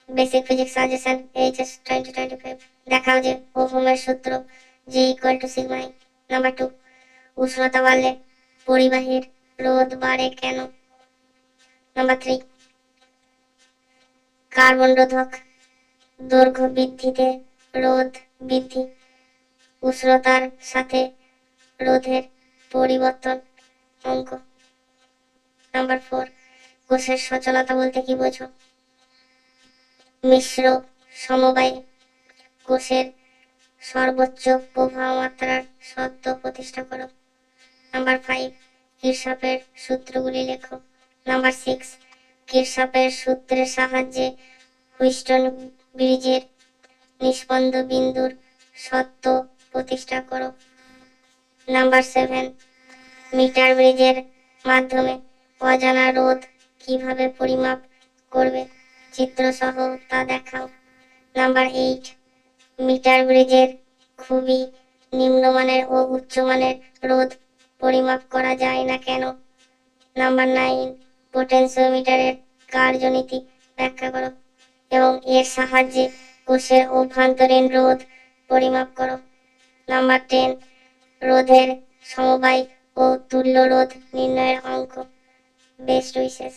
Basic physics suggestion HS 2025। দেখাও যে ওহমের সূত্র G equal to sigma I। Number 2, উষ্ণতা বাড়লে পরিবাহীর রোধ বাড়ে কেন? নাম্বার 3, কার্বন রোধক দৈর্ঘ্য বৃদ্ধিতে রোধ বৃদ্ধি, উষ্ণতার সাথে রোধের পরিবর্তন অঙ্ক। নাম্বার 4, কোষের সচলতা বলতে কি বোঝো? মিশ্র সমবায় কোষের সর্বোচ্চ প্রবাহ মাত্রার শর্ত প্রতিষ্ঠা করো। নাম্বার 5, কিরশফের সূত্রগুলি লেখো। নাম্বার 6, কিরশফের সূত্রের সাহায্যে হুইস্টন ব্রিজের নিষ্পন্দ বিন্দুর শর্ত প্রতিষ্ঠা করো। নাম্বার 7, মিটার ব্রিজের মাধ্যমে অজানা রোধ কিভাবে পরিমাপ করবে, চিত্র সহ তা দেখাও। নাম্বার 8, মিটার ব্রিজের খুবই নিম্নমানের ও উচ্চমানের রোধ পরিমাপ করা যায় না কেন? নাম্বার 9, পোটেনশিওমিটারের কার্যনীতি ব্যাখ্যা করো এবং এর সাহায্যে কোষের অভ্যন্তরীণ রোধ পরিমাপ করো। নাম্বার 10, রোধের সমবায় ও তুল্য রোধ নির্ণয়ের অঙ্ক। Best wishes.